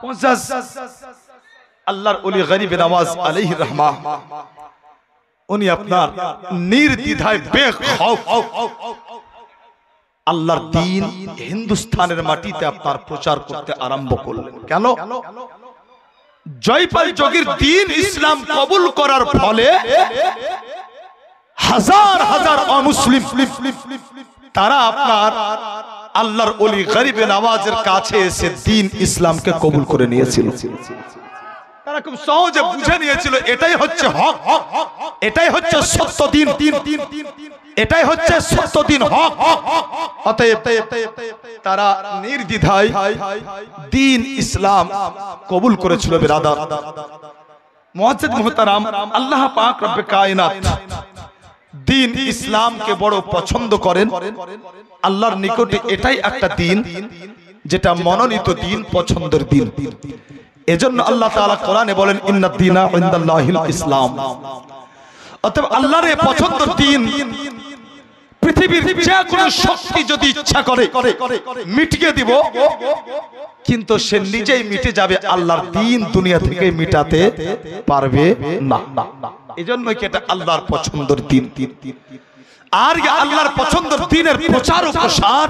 মুআজ্জাজ আল্লাহর ওলি গরিব নওয়াজ আলাইহির রহমা উনি আপনার নির্দ্বিধায় বেখৌফ আল্লাহর দ্বীন হিন্দুস্তানের মাটিতে আপনার প্রচার করতে আরম্ভ করলেন। কেন? জয়পাল যোগীর দ্বীন ইসলাম কবুল করার ফলে হাজার হাজার অমুসলিম তারা আপনার আল্লাহর ওলি গরিব নওয়াজের কাছে এসে দ্বীন ইসলামকে কবুল করে নিয়েছিল। তারা খুব সহজে বুঝে নিয়েছিল এটাই হচ্ছে হক, এটাই হচ্ছে সত্য দ্বীন, এটাই হচ্ছে সত্য দ্বীন, হক। অতএব তারা নির্দ্বিধায় দ্বীন ইসলাম কবুল করেছিল। বিরাদার মুআজ্জাজ মুহতারাম, আল্লাহ পাক রব্বে কায়নাত দ্বীন ইসলামকে বড় পছন্দ করেন। আল্লাহর নিকটে এটাই একটা দ্বীন যেটা মনোনীত দ্বীন, পছন্দের দ্বীন। এজন্য আল্লাহ তাআলা কোরআনে বলেন ইন্নাদ দীনা ইনদাল্লাহিল ইসলাম। অতএব আল্লাহর এই পছন্দের দ্বীন পৃথিবীর যে কোনো শক্তি যদি ইচ্ছা করে মিটিয়ে দিব, কিন্তু সে নিজেই মিটে যাবে, আল্লাহর দ্বীন দুনিয়া থেকে মিটাতে পারবে না। এজন্য কি এটা আল্লাহর পছন্দের দ্বীন। আর আল্লাহর পছন্দের দ্বীনের প্রচার ও প্রসার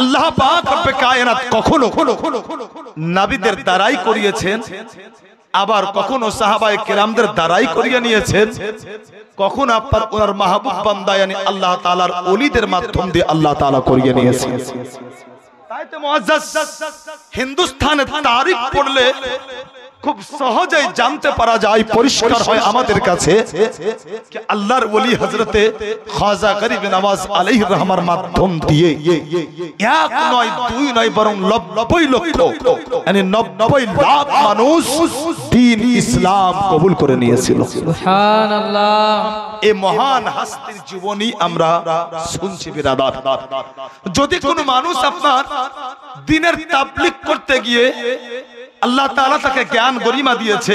আল্লাহ পাক রব্বে কায়নাত কখনো নবীদের দ্বারাই করিয়েছেন, আবার কখনো সাহাবায়ে কেরামদের দ্বারাই করিয়ে নিয়েছেন, কখনো আপনার ওনার মাহবুব বান্দা yani আল্লাহ তাআলার ওলিদের মাধ্যম দিয়ে আল্লাহ তাআলা করিয়ে নিয়েছেন। তাই তো মুআজ্জাজ হিন্দুস্তানের তারিখ পড়লে খুব সহজেই জানতে পারা যায়, পরিষ্কার হয় আমাদের কাছে যে আল্লাহর ওলি হযরতে খাজা গরিব নওয়াজ আলাইহির রহমার মাধ্যম দিয়ে এক নয় দুই নয় বরং 90 লক্ষ মানে 90 লাখ মানুষ দ্বীন ইসলাম কবুল করে নিয়েছিল। সুবহানাল্লাহ। এই মহান হাস্তির জীবনী আমরা শুনছি। বিরাদার, যদি কোনো মানুষ আপনার দ্বীনের তাবলীগ করতে গিয়ে আল্লাহ তাআলা তাকে জ্ঞান গরিমা দিয়েছে,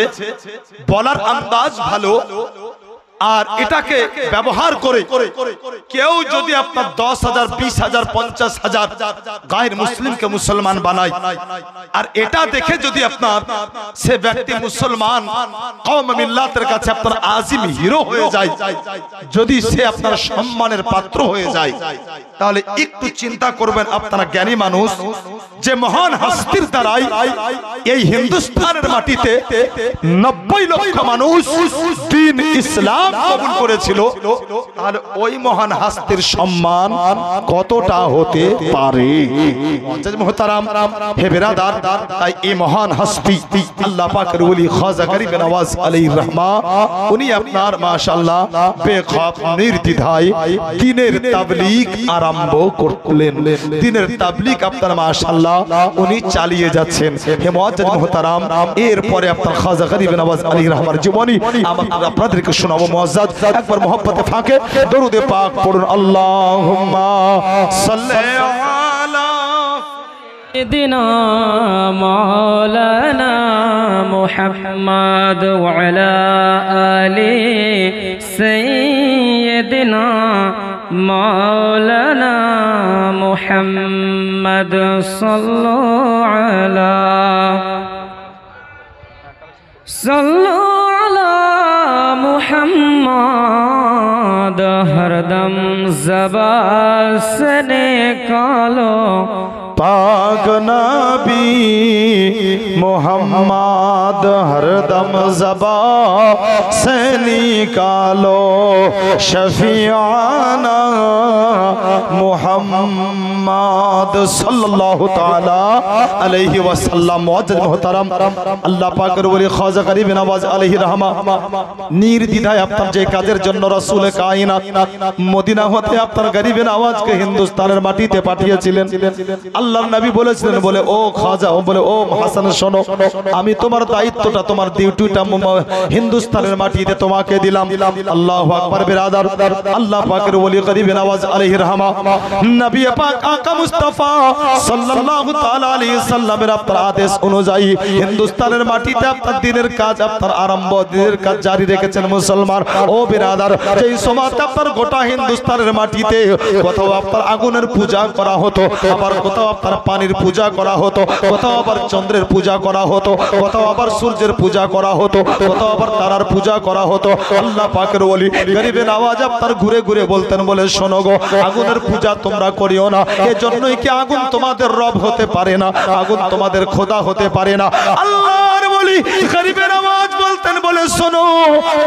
বলার আন্দাজ ভালো, আর এটাকে ব্যবহার করে কেউ যদি আপনার 10,000 20,000 50,000 গায়ের মুসলিমকে মুসলমান বানায়, আর এটা দেখে যদি আপনার সে ব্যক্তি মুসলমান কওম মিল্লাতের কাছে আপনার আজিম হিরো হয়ে যায়, যদি সে আপনার সম্মানের পাত্র হয়ে যায়, তাহলে একটু চিন্তা করবেন আপনারা জ্ঞানী মানুষ, যে মহান হাস্তির দ্বারাই এই হিন্দুস্তানের মাটিতে 90 লক্ষ মানুষ দ্বীন ইসলাম কবুল করেছিল, তাহলে ওই মহান হাস্তির সম্মান কতটা হতে পারে। মুআজ্জাজ মুহতারাম, হে বিরাদার, তাই এই মহান হাস্তি আল্লাহ পাকের ওলি খাজা গরিব নওয়াজ আলাইহির রহমা উনি আপনার মাশাআল্লাহ বেখৌফ নির্দ্বিধায় দ্বীনের তাবলীগ আরম্ভ করলেন। দ্বীনের তাবলীগ আপনার মাশাআল্লাহ উনি চালিয়ে যাচ্ছেন। হে মুআজ্জাজ মুহতারাম, এরপরে আপনার খাজা গরিব নওয়াজ আলাইহির রহমার জীবনী আমরা আপনাদেরকে শোনাবো। মুআজ্জাজ একবার মোহব্বতে ফাঁকে দরুদে পাক পড়ুন। আল্লাহুম্মা সাল্লি আলা সাইয়্যিদিনা মাওলানা মুহাম্মদ ওয়া আলা আলি সাইয়্যিদিনা মাওলানা মুহাম্মদ সাল্লু আলা মুহাম্মদ হরদম ज़बान से निकालो पाक नबी मोहम्मद हरदम ज़बान से निकालो शफीआना मोहम्मद सल्लल्लाहु ताला अलैहि वसल्लम। मुअज्जज मुहतरम, আল্লাহ পাকের ওলি খাজা গরিব নওয়াজ আলাইহির রহমা নির্দ্বিধায় আপনার যে কাজের জন্য রাসূল কায়নাত মদিনা হতে আপনার গরিব নওয়াজকে হিন্দুস্তানের মাটিতে পাঠিয়েছিলেন, আল্লাহর নবী বলেছিলেন, বলে ও খাজা, ও বলে ও হাসান, শোনো, আমি তোমার দায়িত্বটা, তোমার ডিউটিটা হিন্দুস্তানের মাটিতে তোমাকে দিলাম। আল্লাহু আকবার। বিরাদার, আল্লাহ পাকের ওলি গরিব নওয়াজ আলাইহির রহমা নবী পাক আকা মুস্তাফা সাল্লাল্লাহু তাআলা আলাইহি সাল্লামের আপনার আদেশ অনুযায়ী হিন্দুস্তানের মাটিতে আপনার দিনের কাজ আপনার আরম্ভ দিনের কাজ জারি রেখেছেন মুসলমান। ও বিরাদার, যেই সময়তে আপনার গোটা হিন্দুস্তানের মাটিতে কোথাও আপনার আগুনের পূজা করা হতো, আবার কোথাও আপনার পানির পূজা করা হতো, কোথাও আবার চন্দ্রের পূজা করা হতো, কোথাও আবার সূর্যের পূজা করা হতো, কোথাও আবার তারার পূজা করা হতো। আল্লাহ পাকের ওলি গরিবে নওয়াজ আপনার ঘুরে ঘুরে বলতেন, বলে শোনো গো, আগুনের পূজা তোমরা করিও না। এজন্যই কি আগুন তোমাদের রব হতে পারে না, আগুন তোমাদের খোদা হতে পারে না। আল্লাহর ওলি গরিবে নওয়াজ বলতেন, বলে শোনো,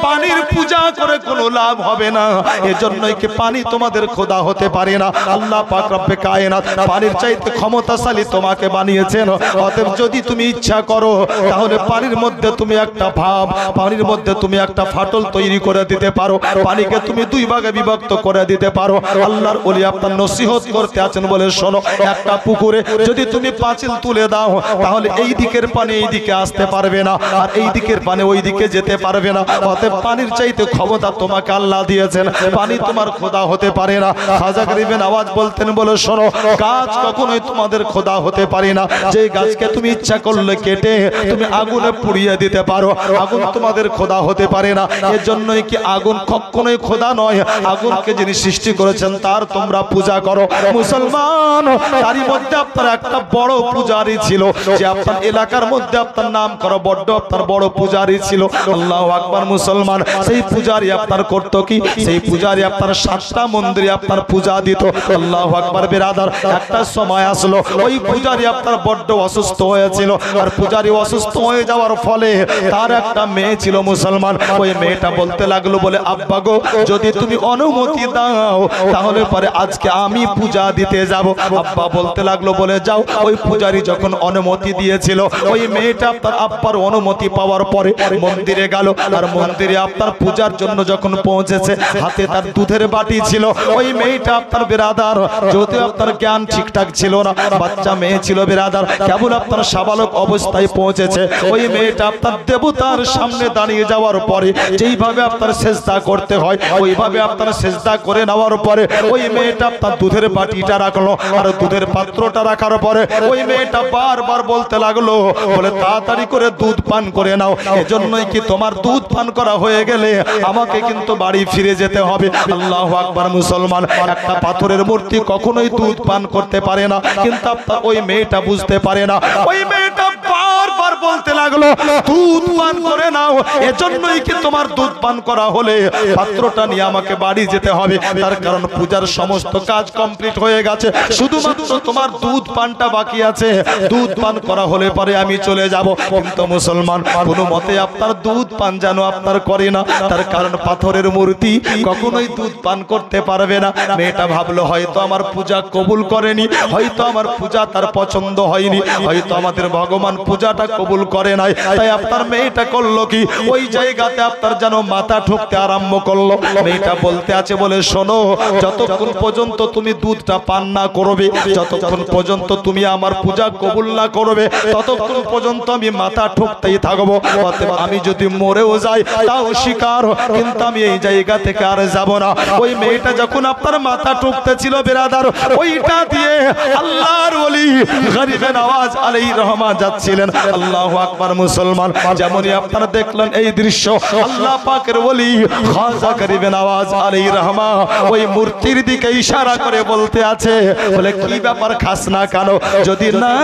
পানির পূজা করে কোনো লাভ হবে না, এজন্যই কি পানি তোমাদের খোদা হতে পারে না। আল্লাহ পাক রব্বে কায়নাত পানির চাইতে ক্ষমতাশালী তোমাকে বানিয়েছেন। অতএব যদি তুমি ইচ্ছা করো তাহলে পানির মধ্যে তুমি একটা ভাব, পানির মধ্যে তুমি একটা ফাটল তৈরি করে দিতে পারো, পানিকে তুমি দুই ভাগে বিভক্ত করে দিতে পারো। আল্লাহর ওলি আপনার নসিহত করতে আছেন, বলে শোনো, একটা পুকুরে যদি তুমি পাঁচিল তুলে দাও তাহলে এই দিকের পানি এই দিকে আসতে পারবে না, আর এই দিকের পানি ওই দিকে যেতে পারবে না। অতএব পানির চাইতে ক্ষমতা তোমাকে আল্লাহ দিয়েছেন, পানি তোমার খোদা হতে পারে না। খাজা গরিবে নওয়াজ বলতেন, বলে শোনো, গাছ কখনোই তোমাদের খোদা হতে পারে না। যে গাছকে তুমি ইচ্ছা করলে কেটে তুমি আগুনে পুড়িয়ে দিতে পারো, আগুন তোমাদের খোদা হতে পারে না। এর জন্যই কি আগুন কখনোই খোদা নয়, আগুনকে যিনি সৃষ্টি করেছেন তার তোমরা পূজা করো। মুসলমান, তারই মধ্যে আপনার একটা বড় পূজারী ছিল, যে আপনার এলাকার মধ্যে আপনার নাম করো বড্ড আপনার বড় পূজারী ছিল। আল্লাহু আকবার। মুসলমান, সেই পূজারী আপনার করতো কি, সেই পূজারী আপনার 7টা মন্দিরে আপনার পূজা দিত। আল্লাহু আকবার। বিরাদার, একটা সময় আসলো ওই পূজারী আপনার বড্ড অসুস্থ হয়েছিল, আর পূজারী অসুস্থ হয়ে যাওয়ার ফলে তার একটা মেয়ে ছিল। মুসলমান, ওই মেয়েটা বলতে লাগলো, বলে আব্বা গো, যদি তুমি অনুমতি দাও তাহলে পরে আজকে আমি পূজা দিতে যাব। আব্বা বলতে লাগলো, বলে যাও। ওই পূজারী যখন অনুমতি দিয়েছিল, ওই মেয়েটা আপনার আব্বার অনুমতি পাওয়ার পরে মন্দিরে গেল, আর মন্দিরে আপনার পূজার জন্য যখন পৌঁছেছে, হাতে তার দুধের বাটি ছিল। ওই মেয়েটা আপনার বিরাদার, যদিও আপনার জ্ঞান ঠিকঠাক ছিল না, বাচ্চা মেয়ে ছিল বিরাদার, কেবল আপনার সাবালক অবস্থায় পৌঁছেছে। ওই মেয়েটা আপনার দেবতার সামনে দাঁড়িয়ে যাওয়ার পরে যেইভাবে আপনার সেজদা করতে হয় ওইভাবে আপনার সেজদা করে নেওয়ার পরে ওই মেয়েটা আপনার দুধের বাটিটা রাখলো, আর দুধের পাত্রটা রাখার পরে ওই মেয়েটা বারবার বলতে লাগলো, বলে তাড়াতাড়ি করে দুধ পান করে নাও, এজন্যই কি তোমার দুধ পান করা হয়ে গেলে আমাকে কিন্তু বাড়ি ফিরে যেতে হবে। আল্লাহু আকবার। মুসলমান, একটা পাথরের মূর্তি কখনোই দুধ পান করতে পারে না, কিন্তু আপনার ওই মেয়েটা বুঝতে পারে না। ওই মেয়েটা বারবার বলতে লাগলো, দুধ পান করে নাও, এজন্যই কি তোমার দুধ পান করা হলে পাত্রটা নিয়ে আমাকে বাড়ি যেতে হবে। তার কারণ পূজার সমস্ত কাজ কমপ্লিট হয়ে গেছে, শুধুমাত্র তোমার দুধ পানটা বাকি আছে। দুধ পান করা হলে পরে আমি চলে যাব। কিন্তু মুসলমান, কোনো মতে আপনার দুধ পান যেন আপনার করে না, তার কারণ পাথরের মূর্তি কখনোই দুধ পান করতে পারবে না। মেয়েটা ভাবলো, হয়তো আমার পূজা কবুল করেনি, হয়তো আমার পূজা তার পছন্দ হয়নি, হয়তো আমাদের ভগবান পূজাটা কবুল করে নাই। তাই আপনার মেয়েটা করলো কি, ওই জায়গাতে আপনার যেন মাথা ঠুকতে আরম্ভ করলো। মেয়েটা বলতে আছে, বলে শোনো, যতক্ষণ পর্যন্ত তুমি দুধটা পান না করবে, যতক্ষণ পর্যন্ত তুমি আমার পূজা কবুল না করবে, ততক্ষণ পর্যন্ত আমি মাথা ঠুকতেই থাকবো। অতএব আমি যদি মরেও যাই তাও স্বীকার, কিন্তু আমি এই জায়গা থেকে আর যাব না। ওই মেয়েটা যখন আপনার মাথা ঠুকতে ছিল বিরাদার, ওইটা দিয়ে আল্লাহর ওলি গরিবে নওয়াজ আলাইহির রহমান যাচ্ছিলেন। আল্লাহু আকবার। মুসলমান, যেমনই আপনারা দেখলেন এই দৃশ্য, আল্লাহ পাকের ওলি খাজা গরিবে নওয়াজ আলাইহির রহমান ওই মূর্তির দিকে ইশারা করে বলতে আছে, বলে কি ব্যাপার, খাস না কেন? যদি না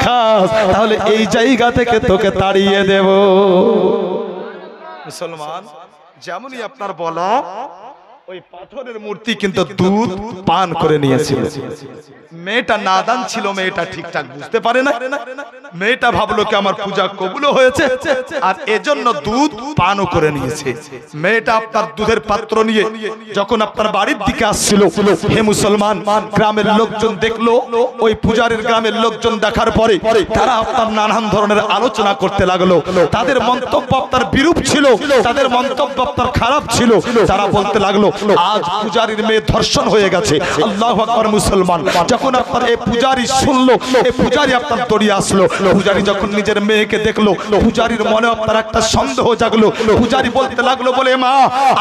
খাস তাহলে এই জায়গা থেকে তোকে তাড়িয়ে দেব। মুসলমান, যেমনই আপনার বলা, ওই পাথরের মূর্তি কিন্তু দুধ পান করে নিয়েছিল। মেয়েটা নাদান ছিল, মেয়েটা ঠিকঠাক বুঝতে পারে না। মেয়েটা ভাবলো কি আমার পূজা কবুল হয়েছে, আর এজন্য দুধ পানও করে নিয়েছে। মেয়েটা আপনার দুধের পাত্র নিয়ে যখন আপনার বাড়ির দিকে আসছিল, হে মুসলমান, গ্রামের লোকজন দেখলো, ওই পূজারের গ্রামের লোকজন দেখার পরে তারা আপনার নানান ধরনের আলোচনা করতে লাগলো। তাদের মন্তব্য আপনার বিরূপ ছিল, তাদের মন্তব্য আপনার খারাপ ছিল। তারা বলতে লাগলো, আজ পূজারীর মেয়ে ধর্ষণ হয়ে গেছে। আল্লাহু আকবার মুসলমান। যখন আপনার এই পূজারী শুনলো, এই পূজারী আপনার দড়িয়ে আসলো, পূজারী যখন নিজের মেয়েকে দেখলো, পূজারীর মনে আপনার একটা সন্দেহ জাগলো। পূজারী বলতে লাগলো, বলে মা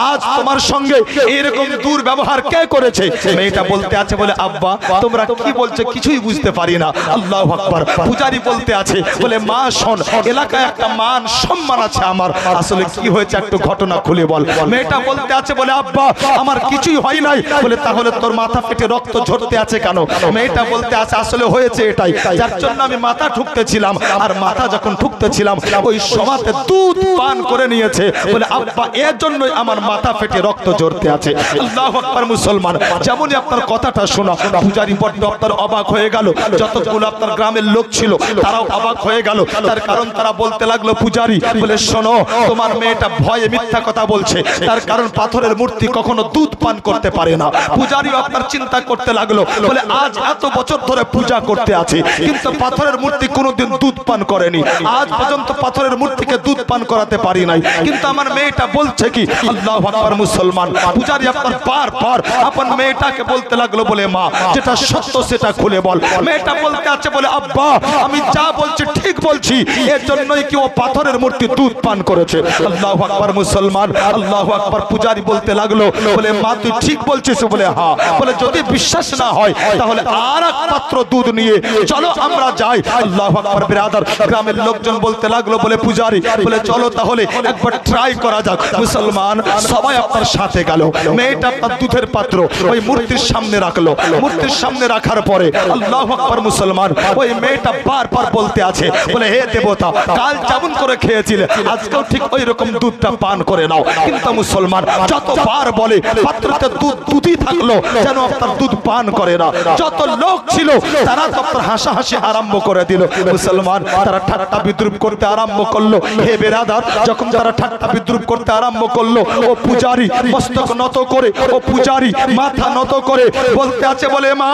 আজ তোমার সঙ্গে এরকম দুর্ব্যবহার কে করেছে? মেয়েটা বলতে আছে, বলে আব্বা তোমরা কি বলছো কিছুই বুঝতে পারি না। আল্লাহু আকবার। পূজারী বলতে আছে, বলে মা শোন, এলাকায় একটা মান সম্মান আছে আমার, আসলে কি হয়েছে একটু ঘটনা খুলে বল। মেয়েটা বলতে আছে, বলে আব্বা আমার কিছুই হয় নাই। বলে তাহলে তোর মাথা ফেটে রক্ত ঝরতে আছে কেন? মেয়েটা বলতে আছে, আসলে হয়েছে এটাই, যার জন্য আমি মাথা ঠুকতেছিলাম, আর মাথা যখন ঠুকতেছিলাম ওই সমাতে দুধ পান করে নিয়েছে। বলে আব্বা এর জন্যই আমার মাথা ফেটে রক্ত ঝরতে আছে। আল্লাহু আকবার মুসলমান। যেমনই আপনার কথাটা শোনা, পূজারী বড্ড আপনার অবাক হয়ে গেল, যতগুলো আপনার গ্রামের লোক ছিল তারাও অবাক হয়ে গেল। তার কারণ তারা বলতে লাগলো, পূজারী বলে শোনো, তোমার মেয়েটা ভয়ে মিথ্যা কথা বলছে, তার কারণ পাথরের মূর্তি কখনো দুধ পান করতে পারে না। পূজারীও আপনার চিন্তা করতে লাগলো, বলে আজ এত বছর ধরে পূজা করতে আছে কিন্তু পাথরের মূর্তি কোনোদিন দুধ পান করেনি, আজ পর্যন্ত পাথরের মূর্তিকে দুধ পান করাতে পারি নাই, কিন্তু আমার মেয়েটা বলছে কি? আল্লাহু আকবার মুসলমান। পূজারী আপনার বারবার আপন মেয়েটাকে বলতে লাগলো, বলে মা যেটা সত্য সেটা খুলে বল। মেয়েটা বলতে আছে, বলে আব্বা আমি যা বলছি ঠিক বলছি, এর জন্যই কি ও পাথরের মূর্তি দুধ পান করেছে। আল্লাহু আকবার মুসলমান। আল্লাহু আকবার। পূজারী বলতে লাগলো, বলে মা তুই ঠিক বলছিস? বলে হ্যাঁ। বলে যদি বিশ্বাস না হয় তাহলে আর এক পাত্র দুধ নিয়ে চলো আমরা যাই। আল্লাহু আকবার। বিরাদার গ্রামের লোকজন বলতে লাগলো, বলে পূজারী বলে চলো তাহলে একবার ট্রাই করা যাক। মুসলমান সবাই আপনার সাথে গেল। মেয়েটা আপনার দুধের পাত্র ওই মূর্তির সামনে রাখলো। মূর্তির সামনে রাখার পরে আল্লাহু আকবার মুসলমান, ওই মেয়েটা বারবার বলতে আছে, বলে হে দেবতা কাল যেমন করে খেয়েছিলে আজকেও ঠিক ওই রকম দুধটা পান করে নাও। কিন্তু মুসলমান যতবার বলে পাত্রতে দুধ দুধই থাকলো, যেন আপনার দুধ পান করে না। যত লোক ছিল তারা তো আপনার হাসাহাসি আরম্ভ করে দিল। মুসলমান তারা ঠাট্টা বিদ্রুপ করতে আরম্ভ করলো। হে বেরাদার, যখন তারা ঠাট্টা বিদ্রুপ করতে আরম্ভ করলো, ও পূজারী মস্তক নত করে, ও পূজারী মাথা নত করে বলতে আছে, বলে মা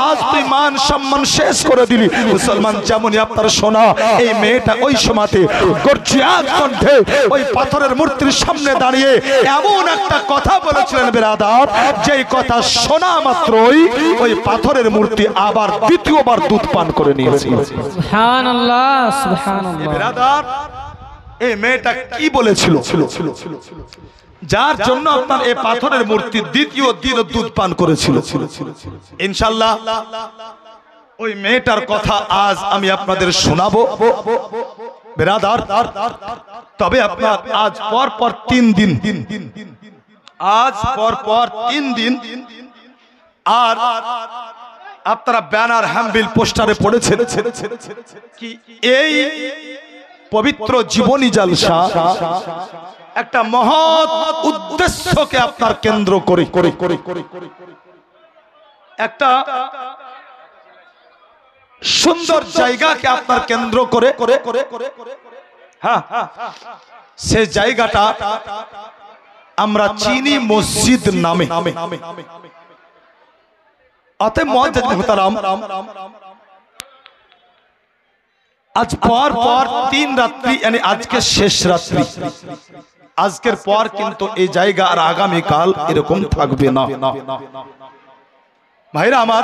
আজ তুই মান সম্মান শেষ করে দিলি। মুসলমান যেমনই আপনার শোনা, এই মেয়েটা ওই সময়তে গর্জিয়াত কণ্ঠে ওই পাথরের মূর্তির সামনে দাঁড়িয়ে এমন একটা কথা বলেছিলেন বেরাদার, যেই কথা শোনা মাত্রই ওই পাথরের মূর্তি আবার দ্বিতীয়বার দুধ পান করে নিয়েছে। সুবহানাল্লাহ সুবহানাল্লাহ। বেরাদার এই মেয়েটা কি বলেছিল, যার জন্য আপনার এই পাথরের মূর্তি দ্বিতীয় দিন দুধ পান করেছিল? ইনশাআল্লাহ ওই মেয়েটার কথা আজ আমি আপনাদের শোনাবো বেরাদার। তবে আপনার আজ পর পর 3 দিন, আজ পর পর 3 দিন আর আপনারা ব্যানার হ্যান্ডবিল পোস্টারে পড়েছেন কি এই পবিত্র জীবনী জলসা একটা মহৎ উদ্দেশ্যকে আপনার কেন্দ্র করে একটা সুন্দর জায়গাকে আপনার কেন্দ্র করে হ্যাঁ সে জায়গাটা আমরা চিনি মসজিদ নামে। অতএব মুআজ্জিজ মুহতারাম, আজ পর পর 3 রাত্রি, মানে আজকে শেষ রাত্রি, আজকের পর কিন্তু এই জায়গা আর আগামী কাল এরকম থাকবে না। ভাইরা আমার,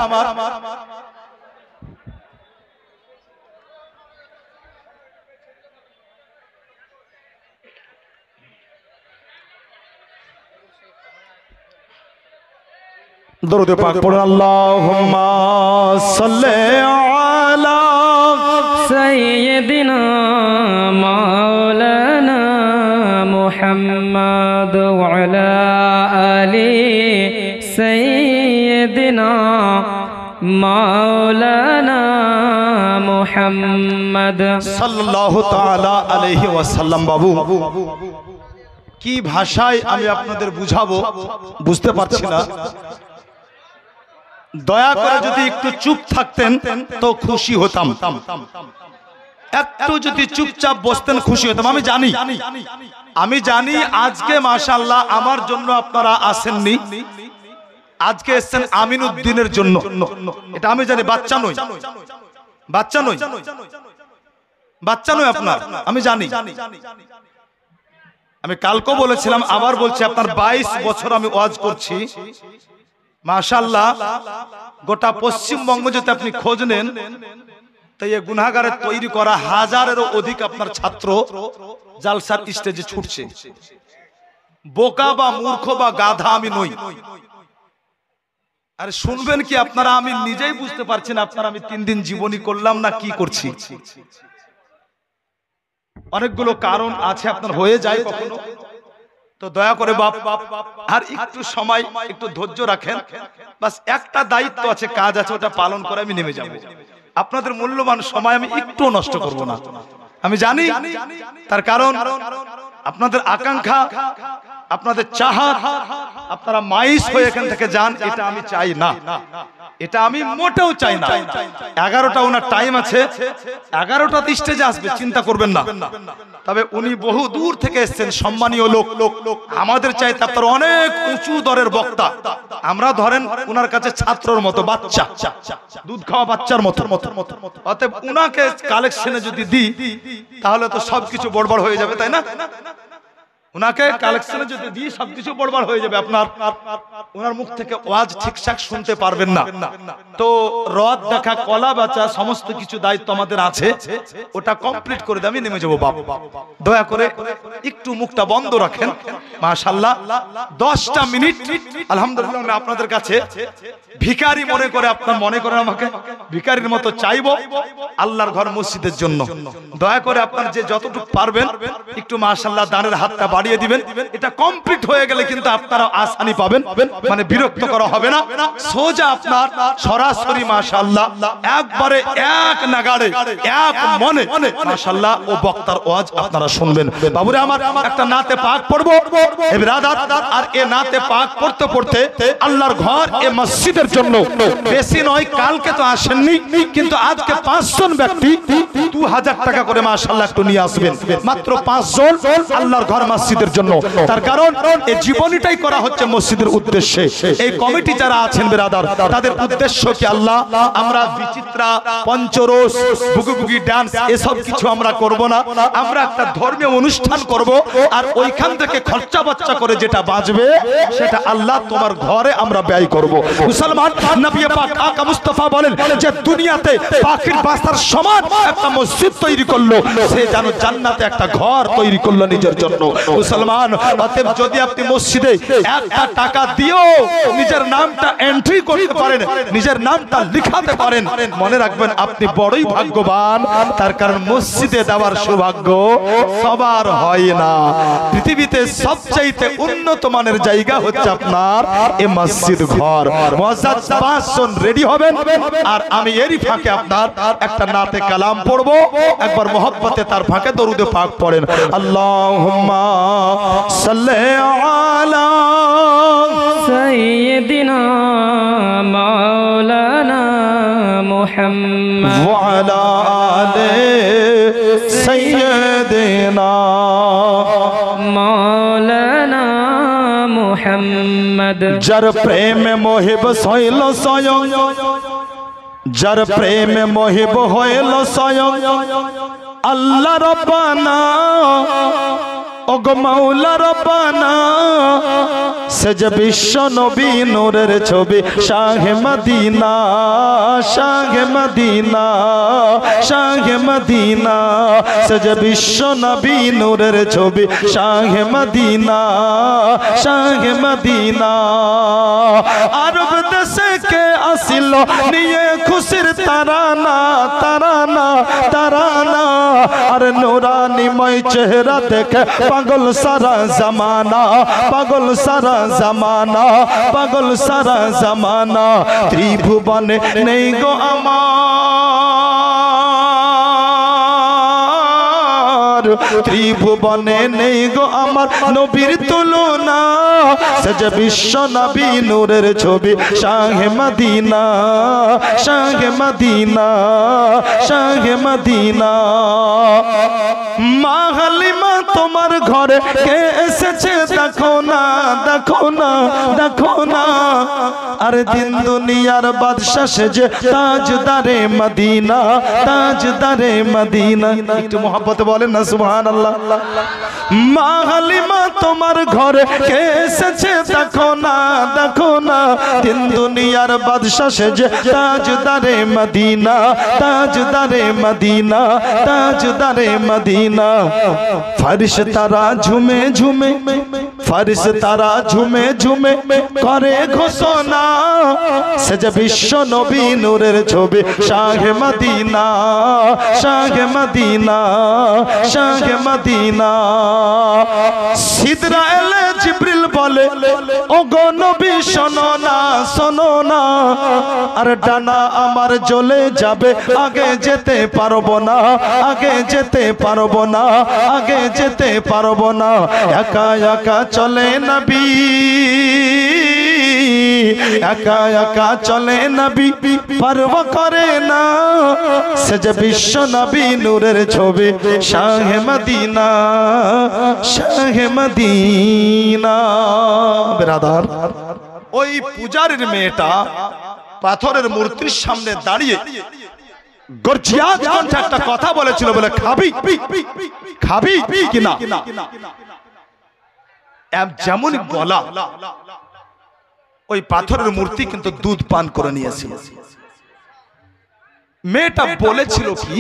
দরুদ পাক পড়ুন। আল্লাহুম্মা সাল্লি আলা সাইয়্যিদিনা মাওলানা মুহাম্মদ ওয়া আলা আলি সাইয়্যিদিনা মাওলানা মুহাম্মদ সাল্লাল্লাহু তাআলা আলাইহি ওয়াসাল্লাম। বাবু কি ভাষায় আমি আপনাদের বুঝাবো বুঝতে পারছি না, দয়া করে যদি একটু চুপ থাকতেন তো খুশি হতাম, একটু যদি চুপচাপ বসতেন খুশি হতাম। আমি জানি আজকে মাশাআল্লাহ আমার জন্য আপনারা আসেননি, আজকে এসেছেন আমিনউদ্দিনের জন্য, এটা আমি জানি। বাচ্চা নই আপনার, আমি জানি। আমি কালকেও বলেছিলাম, আবার বলছি, আপনার 22 বছর আমি ওয়াজ করছি, মাশাআল্লাহ গোটা পশ্চিমবঙ্গ যদি আপনি খোঁজ নেন, তো এই গুনাহগারের তৈরি করা হাজারেরও অধিক আপনার ছাত্র জালসার স্টেজে ছুটছে। বোকা বা মূর্খ বা গাধা আমি নই। আর শুনবেন কি আপনারা, আমি নিজেই বুঝতে পারছি না আপনারা আমি 3 দিন জীবনী করলাম না কি করছি। অনেকগুলো কারণ আছে, আপনার হয়ে যায় কখনো, তো দয়া করে বাপ আর একটু সময়, একটু ধৈর্য রাখেন। বাস একটা দায়িত্ব আছে, কাজ আছে, ওটা পালন করে আমি নেমে যাব। আপনাদের মূল্যবান সময় আমি একটু নষ্ট করব না, আমি জানি। তার কারণ আপনাদের আকাঙ্ক্ষা, আপনাদের চাহাত, আপনারা মাইস হয়ে এখান থেকে যান, এটা আমি চাই না, এটা আমি মোটেও চাই না। 11টা ওনার টাইম আছে, 11টাতে স্টেজে আসবে, চিন্তা করবেন না। তবে উনি বহু দূর থেকে এসেছেন, সম্মানীয় লোক, আমাদের চাইতে আপনার অনেক উঁচু দরের বক্তা। আমরা ধরেন উনার কাছে ছাত্রর মতো, বাচ্চা, দুধ খাওয়া বাচ্চার মতো। অতএব উনাকে কালেকশনে যদি দিই তাহলে তো সবকিছু বড়বড় হয়ে যাবে, তাই না? উনাকে কালেকশনে যদি দিই সবকিছু বড়বড় হয়ে যাবে, আপনার ওনার মুখ থেকে ওয়াজ ঠিকঠাক শুনতে পারবেন না। তো রদ দেখা, কলা বাঁচা, সমস্ত কিছু দায়িত্ব আমাদের আছে, ওটা কমপ্লিট করে দিয়ে আমি নেমে যাবো। বাপ দয়া করে একটু মুখটা বন্ধ রাখেন। মাশাআল্লাহ 10টা মিনিট আলহামদুলিল্লাহ আমি আপনাদের কাছে ভিখারি মনে করে, আপনার মনে করেন আমাকে ভিখারির মতো চাইবো আল্লাহর ঘর মসজিদের জন্য। দয়া করে আপনার যে যতটুকু পারবেন একটু মাশাআল্লাহ দানের হাতটা বাড়িয়ে দিবেন। এটা কমপ্লিট হয়ে গেলে কিন্তু আপনারা আসানি পাবেন, মানে বিরক্ত করা হবে না। সোজা আপনার সরাসরি মাশাআল্লাহ একবারে এক নাগাড়ে এক মনে মাশাআল্লাহ ও বক্তার ওয়াজ আপনারা শুনবেন। বাবুরে আমার একটা নাতে পাক পড়বো এ বিরাদার, আর এ নাতে পাক পড়তে পড়তে আল্লাহর ঘর এ মসজিদের জন্য বেশি নয়, কালকে তো আসেননি কিন্তু আজকে 5 জন ব্যক্তি 2000 টাকা করে মাশাআল্লাহ একটু নিয়ে আসবেন, মাত্র 5 জন আল্লাহর ঘর মসজিদের জন্য। তার কারণ এই জীবনীটাই করা হচ্ছে মসজিদের উদ্দেশ্যে। এই কমিটি যারা আছেন বিরাদার, তাদের উদ্দেশ্য কি আল্লাহ, আমরা বিচিত্রা, পঞ্চরস, বুগুবুগি ডান্স এসব কিছু আমরা করব না, আমরা একটা ধর্মীয় অনুষ্ঠান করব, আর ওইখান থেকে খরচা বাচ্চা করে যেটা বাঁচবে সেটা আল্লাহ তোমার ঘরে আমরা ব্যয় করব। মুসলমান নবী পাক আকা মুস্তাফা বলেন যে দুনিয়াতে পাখির বাসার সমান একটা মসজিদ তৈরি করলো, সে যেন জান্নাতে একটা ঘর তৈরি করলো নিজের জন্য। মুসলমান অতএব যদি আপনি মসজিদে 1 টাকা দিও নিজের নামটা এন্ট্রি করতে পারেন, নিজের নামটা লিখাতে পারেন, মনে রাখবেন আপনি বড়ই ভাগ্যবান। তার কারণ মসজিদে দেওয়ার সৌভাগ্য সবার হয় না। পৃথিবীতে সবচাইতে উন্নত মানের জায়গা হচ্ছে আপনার এই মসজিদ ঘর। মুয়াজ্জাজ 5 জন রেডি হবেন, আর আমি এরই ফাঁকে আপনার একটা নাতে কালাম পড়বো। একবার মোহব্বতে তার ফাঁকে দরুদে পাক পড়েন। আল্লাহুম্মা সাল্লি আলা সাইয়্যিদিনা মাওলানা মুহাম্মদ ওয়া আলা আলি সাইয়্যিদিনা মাওলানা মুহাম্মদ। যার প্রেমে মোহিব হইল স্বয়ং, যার প্রেমে মোহিব হইল স্বয়ং আল্লাহ রব্বানা, ওগো মাওলা রব্বানা, সে যে বিশ্ব নবী নূরের ছবি শাহে মদিনা, শাহে মদিনা, শাহে মদিনা, সে যে বিশ্ব নবী নূরের ছবি শাহে মদিনা, শাহে মদিনা। আরব দেশে কে আসিল নিয়ে খুশির তারানা, তারানা, তারানা, আর নুরানিময় চেহারা দেখে পাগল সারা জামানা, পাগল সারা জামানা, পাগল সারা জামানা। ত্রিভুবনে নেই গো আমার, ত্রিভুবনে নেই গো আমার নবীর তুলনা, সেজে বিশ্ব নবী নূরের ছবি শাহে মদিনা শাহে মদিনা শাহে মদিনা মা হালিমা তোমার ঘরে কে এসেছে দেখো না দেখো না দেখো না আর দিন দুনিয়ার বাদশা সেজে তাজদারে মদিনা তাজদারে মদিনা একটু মোহাব্বতে বলেন না সুবহানাল্লাহ মা হালিমা তোমার ঘরে কে এসেছে দেখো না দেখো না দিন দুনিয়ার বাদশা সেজে তাজদারে মদিনা তাজদারে মদিনা তাজদারে মদিনা ফরিশতারা ঝুমে ঝুমে ফরিশতারা ঝুমে ঝুমে করে ঘোষণা সেজে বিশ্ব নবী নূরের ছবি শাহে মদিনা শাহে মদিনা শাহে মদিনা সিদরা এলে জিবরিল বলে ও গো নবী শোনো না শোনো না আর ডানা আমার জ্বলে যাবে আগে যেতে পারবো না আগে যেতে পারবো না আগে যেতে পারবো না একা একা চলে নবী একা একা চলে নবী পরোয়া করে না সেজে বিশ্ব নবী নূরের ছবি শাহে মদিনা শাহে মদিনা বেরাদার ওই পূজারীর মেয়েটা পাথরের মূর্তির সামনে দাঁড়িয়ে গর্জিয়াস কণ্ঠে একটা কথা বলেছিল বলে খাবি খাবি কিনা যেমন গলা ওই পাথরের মূর্তি কিন্তু দুধ পান করে নিয়েছিল মেয়েটা বলেছিল কি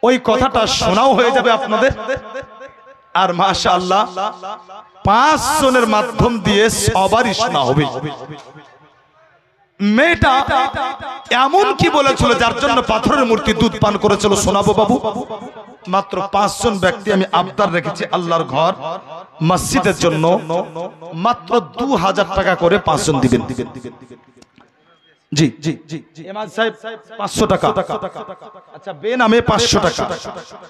ওই কথাটা শোনাও হয়ে যাবে আপনাদের আর মাশাআল্লাহ 5 জনের মাধ্যম দিয়ে সবারই শোনা হবে মেয়েটা এমন কি বলেছিল যার জন্য পাথরের মূর্তি দুধ পান করেছিল শোনাবো বাবু মাত্র 5 জন ব্যক্তি আমি আবদার রেখেছি আল্লাহর ঘর মসজিদের জন্য মাত্র 2000 টাকা করে 5 জন দিবেন জি জি জি ইমাম সাহেব 500 টাকা আচ্ছা বেনামে 500 টাকা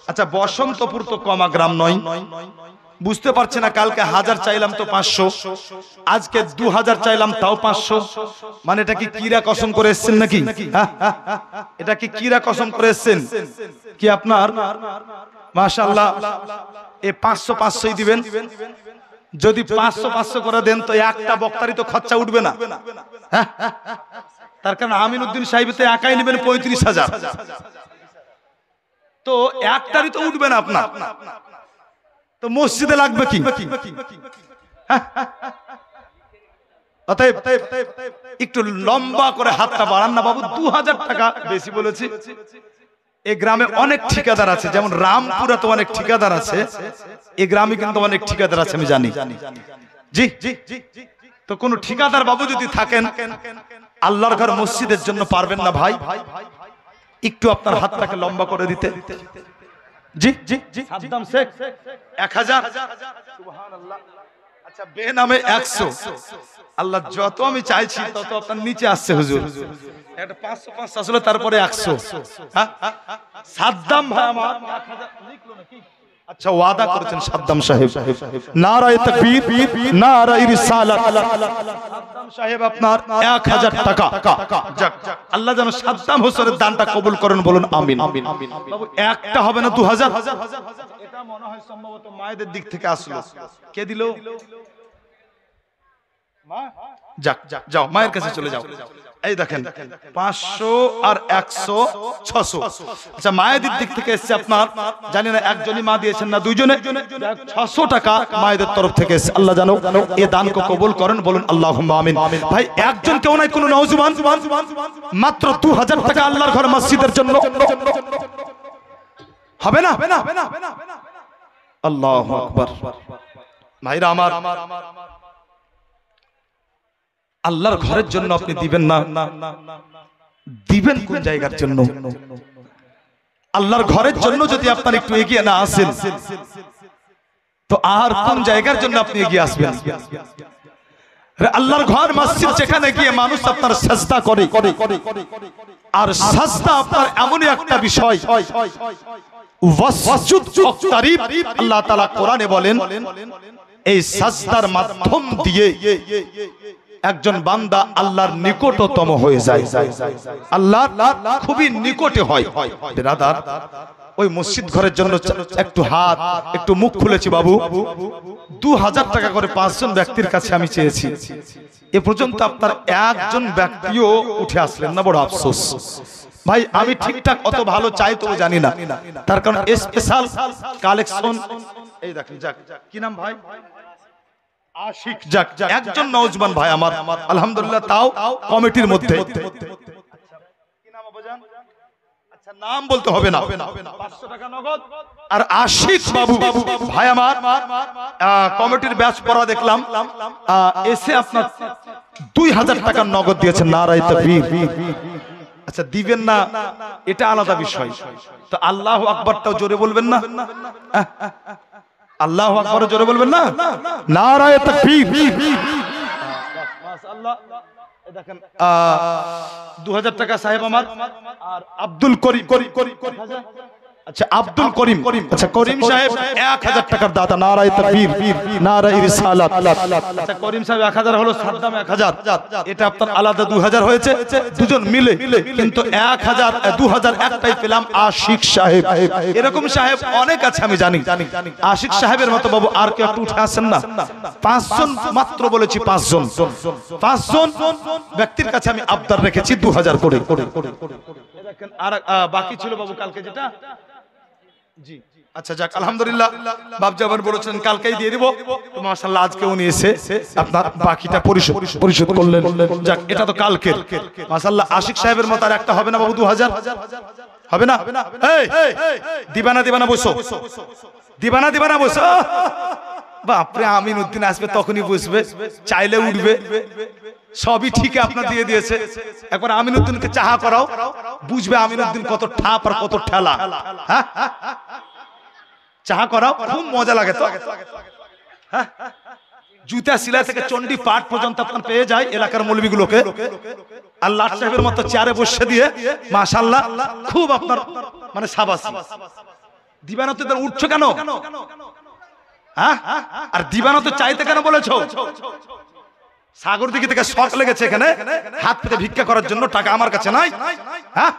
আচ্ছা বসন্তপুর তো কমা গ্রাম নয় বুঝতে পারছি না কালকে 1000 চাইলাম তো 500 আজকে 2000 চাইলাম তাও 500 মানে এটা কি কিরা কসম করে এসেছেন নাকি এটা কি কিরা কসম করে এসেছেন কি আপনার মাশাআল্লাহ এই 500 500ই দিবেন যদি 500 500 করে দেন তো একটা বক্তারই তো খরচা উঠবে না তার কারণ আমিনউদ্দিন সাহেব তো একাই নেবেন 35000 তো একটারই তো উঠবে না আপনার তো মসজিদে লাগবে কি অতএব একটু লম্বা করে হাতটা বাড়ান না বাবু 2000 টাকা বেশি বলেছি এই গ্রামে অনেক ঠিকাদার আছে যেমন রামপুরা তো অনেক ঠিকাদার আছে এই গ্রামে কিন্তু অনেক ঠিকাদার আছে আমি জানি জি তো কোন ঠিকাদার বাবু যদি থাকেন আল্লাহর ঘর মসজিদের জন্য পারবেন না ভাই একটু আপনার হাতটাকে লম্বা করে দিতে জি জি জি সাদ্দাম শেখ 1000 সুবহানাল্লাহ আচ্ছা বেনামে 100 আল্লাহ যত আমি চাইছি তত আপনার নিচে আসছে হুজুর এটা 500 500 আসলে তারপরে 100 হ্যাঁ সাদ্দাম ভাই আমার 1000 লিখলো নাকি আচ্ছা ওয়াদা করেছেন সাদ্দাম সাহেব নারায়ে তাকবীর নারায়ে রিসালাত সাদ্দাম সাহেব আপনার 1000 টাকা যাক আল্লাহ যেন সাদ্দাম হোসেনের দানটা কবুল করেন বলুন আমিন বাবু একটা হবে না 2000 এটা মনে হয় সম্ভবত মায়েদের দিক থেকে আসলো কে দিল মা যাক যাও মায়ের কাছে চলে যাও এই দেখেন 500 আর 100 600 আচ্ছা মায়েদের দিক থেকে এসেছে আপনার জানি না একজনই মা দিয়েছেন না দুইজনে 600 টাকা মায়েদের তরফ থেকে এসেছে আল্লাহ জানো এই দানকে কবুল করেন বলুন আল্লাহুম্মা আমিন ভাই একজন কেউ নাই কোন নওজওয়ান মাত্র 2000 টাকা আল্লাহর ঘর মসজিদের জন্য হবে না আল্লাহু আকবার ভাইরা আমার আল্লাহর ঘরের জন্য আপনি দিবেন না দিবেন কোন জায়গার জন্য আল্লাহর ঘরের জন্য যদি আপনার একটু এগিয়ে না আসেন তো আর কোন জায়গার জন্য আপনি এগিয়ে আসবেন আল্লাহর ঘর মসজিদ যেখানে গিয়ে মানুষ আপনার সাজদা করে আর সাজদা আপনার এমনই একটা বিষয় ওয়াসজুদ ওয়াকতারিব আল্লাহ তাআলা কোরআনে বলেন এই সাজদার মাধ্যম দিয়ে একজন বান্দা আল্লাহর নিকটতম হয়ে যায়, আল্লাহর খুবই নিকটে হয়। বিরাদার, ওই মসজিদ ঘরের জন্য একটু হাত, একটু মুখ খুলেছি বাবু। 2000 টাকা করে 5 জন ব্যক্তির কাছে আমি চেয়েছি, এ পর্যন্ত আপনার একজন ব্যক্তিও উঠে আসলেন না, বড় আফসোস ভাই। আমি ঠিকঠাক অত ভালো চাই তো জানি না, তার কারণ স্পেশাল কালেকশন। এই দেখেন, যাক, কি নাম ভাই? আশিক। যাক, একজন নওজওয়ান ভাই আমার, আলহামদুলিল্লাহ, তাও কমিটির মধ্যে। কি নাম আবাজান? আচ্ছা, নাম বলতে হবে না। 500 টাকা নগদ। আর আশিক বাবু ভাই আমার কমিটির ব্যাচ পড়া দেখলাম, এসে আপনার 2000 টাকা নগদ দিয়েছেন। নারায়ে তাকবীর। আচ্ছা, দিবেন না এটা আলাদা বিষয়, তো আল্লাহু আকবারটাও জোরে বলবেন না? আল্লাহু আকবার জোরে বলবেন না? নারায়ে তাকবীর। মাশাআল্লাহ। এই দেখেন 2000 টাকা সাহেব আমার। আর আব্দুল করিম, আচ্ছা আব্দুল করিম, আচ্ছা করিম সাহেব 1000 টাকার দাতা। নারায়ে তাকবীর, নারায়ে রিসালাত। আচ্ছা করিম সাহেব 1000 হলো, সাদ্দাম 1000, এটা আপনার আলাদা 2000 হয়েছে, দুজন মিলে কিন্তু 1000 2000 একটাই পেলাম। আশিক সাহেব, এরকম সাহেব অনেক আছে আমি জানি। আশিক সাহেবের মতো বাবু আর কেউ একটু উঠে আসেন না? 5 জন মাত্র বলেছি, 5 জন ব্যক্তির কাছে আমি আবদার রেখেছি 2000 করে। দেখেন আর বাকি ছিল বাবু কালকে যেটা। জি, আচ্ছা, যাক, আলহামদুলিল্লাহ। বাবজি আবার বলেছেন কালকেই দিয়ে দিব, তো মাশাআল্লাহ আজকে উনি এসে আপনার বাকিটা পরিশোধ করলেন। যাক, এটা তো কালকের। মাশাআল্লাহ, আশিক সাহেবের মত আর একটা হবে না বাবু? 2000 হবে না? এই দিবানা বসো, দিবানা বসো। বাপরে, আমিন উদ্দিন আসবে তখনই বসবে, চাইলে উঠবে, সবই ঠিক আপনার দিয়ে দিয়েছে। একবার আমিন উদ্দিনকে চাহা করাও, বুঝবে আমিন উদ্দিন কত ঠাপ আর কত ঠেলা। হ্যাঁ, চাহা করাও, খুব মজা লাগে তো। হ্যাঁ, জুতা সিলাই থেকে চন্ডি পাঠ পর্যন্ত আপনার পেয়ে যায় এলাকার মৌলবীগুলোকে। আর লাট সাহেবের মতো চেয়ারে বসে দিয়ে মাশাআল্লাহ খুব আপনার মানে সাবাসী। দিবানাতে উঠছো কেন? হ্যাঁ, আর দিবানাতে চাইতে কেন বলেছো? সাগর দিকে থেকে শখ লেগেছে এখানে হাত পেতে ভিক্ষা করার জন্য, টাকা আমার কাছে নাই। হ্যাঁ,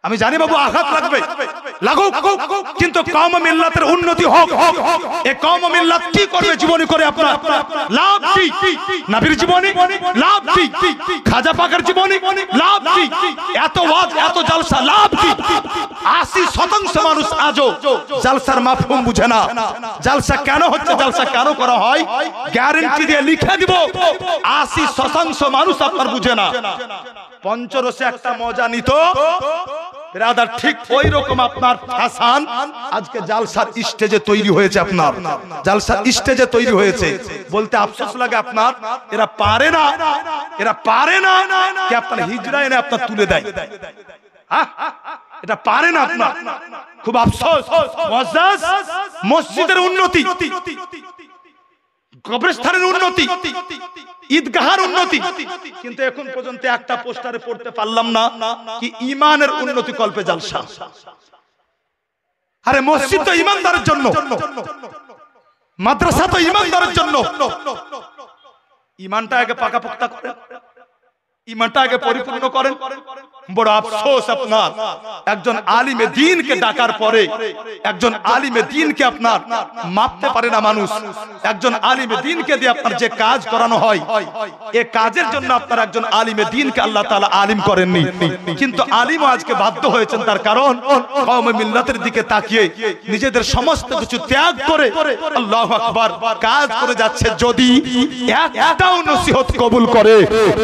আমি জানি বাবু আঘাত লাগবে, লাগুক, কিন্তু কওম মিল্লাতের উন্নতি হোক। এই কওম মিল্লাত কি করবে জীবনী করে আপনার? লাভ কি? নবীর জীবনী লাভ কি? খাজা পাকের জীবনী লাভ কি? এত ওয়াজ, এত জলসা লাভ কি? 80% মানুষ আজও জলসার মাফহুম বুঝে না। জলসা কেন হচ্ছে, জলসা কেন করা হয়, গ্যারান্টি দিয়ে লিখে দিব, 80% মানুষ আপনার বুঝে না। পঞ্চরসে একটা মজা নিত ব্রাদার, ঠিক ওই রকম আপনার ফ্যাশন আজকে জালসার স্টেজে তৈরি হয়েছে। আপনার জালসার স্টেজে তৈরি হয়েছে, বলতে আফসোস লাগে আপনার। এরা পারে না কি আপনার হিজরা এনে আপনার তুলে দেয়। এটা পারে না আপনার, খুব আফসোস। মুআজ্জাজ, মসজিদের উন্নতি, কবরস্থানের উন্নতি, ঈদগাহের উন্নতি, কিন্তু এখন পর্যন্ত একটা পোস্টারে পড়তে পারলাম না কি ঈমানের উন্নতি কল্পে জালসা। আরে মসজিদ তো ঈমানদারের জন্য, মাদ্রাসা তো ঈমানদারের জন্য। ঈমানটা আগে পাকাপোক্তা করেন, ঈমানটা আগে পরিপূর্ণ করেন। বড় আফসোস আপনার, একজন আলিমে দ্বীনকে ডাকার পরে একজন আলিমে দ্বীনকে আপনার মাপতে পারে না মানুষ। একজন আলিমে দ্বীনকে দিয়ে আপনার যে কাজ করানো হয়, এই কাজের জন্য আপনার একজন আলিমে দ্বীনকে আল্লাহ তাআলা আলিম করেননি, কিন্তু আলিমও আজকে বাধ্য হয়েছেন। তার কারণ কওমে মিল্লাতের দিকে তাকিয়ে নিজেদের সমস্ত কিছু ত্যাগ করে আল্লাহু আকবার কাজ করে যাচ্ছে। যদি একটাও নসিহত কবুল করে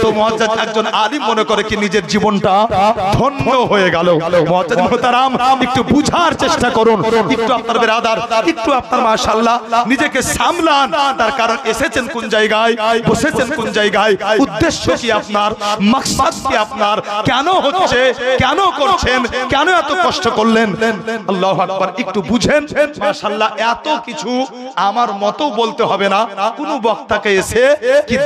তো মুআজ্জাজ একজন আলিম মনে করে কি নিজের জীবনটা ধন্য হয়ে গেল। মুআজ্জাজ মুহতারাম, একটু বুঝার চেষ্টা করুন, একটু আপনার বিরাদার, একটু আপনার মাশাআল্লাহ নিজেকে সামলান। তার কারণ এসেছেন কোন জায়গায়, বসেছেন কোন জায়গায়, উদ্দেশ্য কি আপনার, মাকসাদ কি আপনার, কেন হচ্ছে, কেন করছেন, কেন এত কষ্ট করলেন। আল্লাহু আকবার, একটু বুঝেন। মাশাআল্লাহ এত কিছু আমার মতো বলতে হবে না, কোন বক্তাকে এসে কি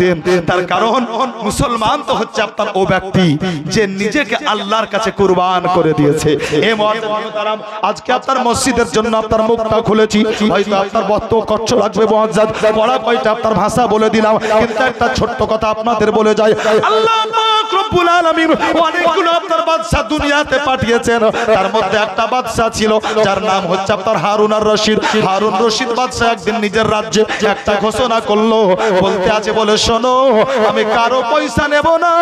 দেন। তার কারণ মুসলমান তো হচ্ছে আপনার ও ব্যক্তি যে নিজেকে আল্লাহর কাছে কুরবান করে দিয়েছে। এ মুআজ্জাজ, আজকে আপনার মসজিদের জন্য আপনার মুখটা খুলেছি, হয়তো আপনার বক্তব্য কষ্ট লাগবে মুআজ্জাজ, পড়া কয়টা আপনার ভাষা বলে দিলাম, কিন্তু একটা ছোট্ট কথা আপনাদের বলে যাই। আল্লাহ পাক রব্বুল আলামিন অনেকগুলো আপনার বাদশা দুনিয়াতে পাঠিয়েছেন, তার মধ্যে একটা বাদশা ছিল যার নাম হচ্ছে আপনার হারুন আর রশিদ। হারুন রশিদ বাদশা একদিন নিজের রাজ্যে একটা ঘোষণা করলো, বলতে আছে বলে শোনো, আমি কারো পয়সা নেব না,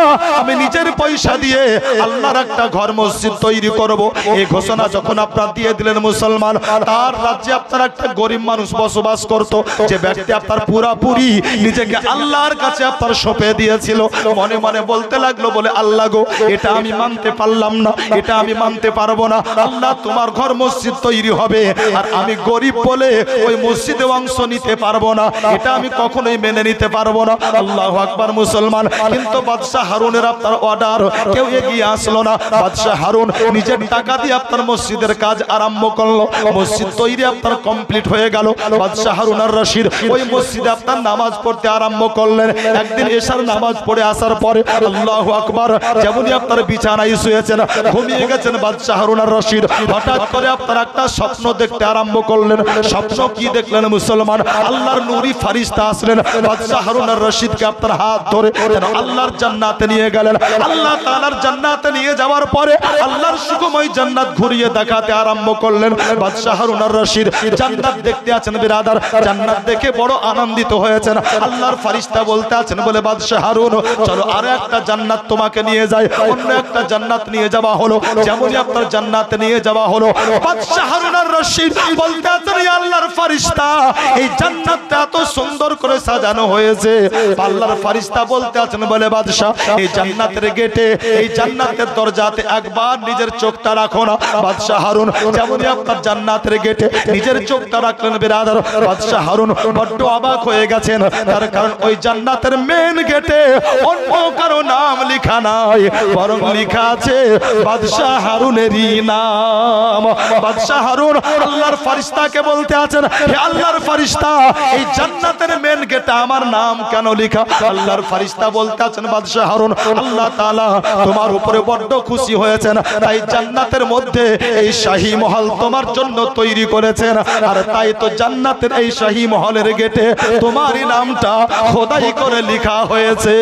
আমি নিজের পয়সা দিয়ে আল্লাহর একটা ঘর মসজিদ তৈরি করব। এই ঘোষণা যখন আপনারা দিয়ে দিলেন মুসলমান, তার রাজ্যে আপনার একটা গরিব মানুষ বসবাস করত, যে ব্যক্তি আপনার পুরাপুরি নিজেকে আল্লাহর কাছে আপনার সঁপে দিয়েছিল, মনে মনে বলতে লাগলো বলে আল্লাহ গো, এটা আমি মানতে পারলাম না, এটা আমি মানতে পারবো না। আল্লাহ তোমার ঘর মসজিদ তৈরি হবে আর আমি গরিব বলে ওই মসজিদে অংশ নিতে পারবো না, এটা আমি কখনোই মেনে নিতে পারবো না। আল্লাহু আকবার মুসলমান। কিন্তু বাদশাহ হারুনের আপনার অর্ডার, কেউ এগিয়ে আসলো না। বাদশাহ হারুন নিজের টাকা দিয়ে আপনার মসজিদের কাজ আরম্ভ করলো, মসজিদ তৈরি আপনার কমপ্লিট হয়ে গেল। বাদশাহ হারুন আর রশিদ ওই মসজিদে আপনার নামাজ পড়তে আরম্ভ করলেন। একদিন এশার নামাজ পড়ে আসার পরে আল্লাহু আকবার, যেমনই আপনার বিছানায় শুয়েছেন, ঘুমিয়ে গেছেন বাদশাহ হারুন আর রশিদ, হঠাৎ করে আপনার একটা স্বপ্ন দেখতে আরম্ভ করলেন। স্বপ্ন কি দেখলেন মুসলমান? আল্লাহর নূরি ফেরেশতা আসলেন বাদশাহ হারুন আর রশিদকে আপনার হাত ধরে আল্লাহর জান্নাতে নিয়ে গেলেন। আল্লাহ তাআলার জান্নাতে নিয়ে যাওয়ার পরে আল্লাহর সুখময় জান্নাত ঘুরিয়ে দেখাতে আরম্ভ করলেন। বাদশাহ হারুন আর রশিদ জান্নাত দেখতে আছেন বিরাদার, জান্নাত দেখে বড় আনন্দিত হয়েছেন। আল্লাহর ফেরেশতা বলতে আছেন বলে বাদশাহ হারুন, চলো আরো একটা জান্নাত তোমাকে নিয়ে যাই। অন্য একটা জান্নাত নিয়ে যাওয়া হলো, যেমনই আপনার জান্নাতে নিয়ে যাওয়া হলো, বাদশাহ হারুন আর রশিদ বলতে আছেন ইয়া আল্লাহর ফেরেশতা, এই জান্নাতটা এত সুন্দর করে সাজানো হয়েছে। আল্লাহর ফেরেশতা বলতে আছেন বলে বাদশাহ, এই জান্নাতের গেটে, এই জান্নাতের দরজাতে একবার নিজের চোখটা রাখো না। বাদশাহ হারুন যেমনই আপনার জান্নাতের গেটে নিজের চোখটা রাখলেন বিরাদার, বাদশাহ হারুন বড্ড অবাক হয়ে গেছেন, তার কারণ ওই জান্নাতের মেন গেটে অন্য কারো নাম লেখা নাই, বরং লেখা আছে বাদশাহ হারুনেরই নাম। বাদশাহ হারুন আল্লাহর ফেরেশতাকে বলতে আছেন, হে আল্লাহর ফেরেশতা, এই জান্নাতের মেন গেটে আমার নাম কেন লেখা? আল্লাহর ফেরেশতা বলতে আছেন বাদশাহ হারুন, আল্লাহ তাআলা তোমার উপরে বড্ড খুশি হয়েছেন, তাই জান্নাতের মধ্যে এই শাহী মহল তোমার জন্য তৈরি করেছেন, আর তাই তো জান্নাতের এই শাহী মহলের গেটে তোমারই নামটা খোদাই করে লেখা হয়েছে।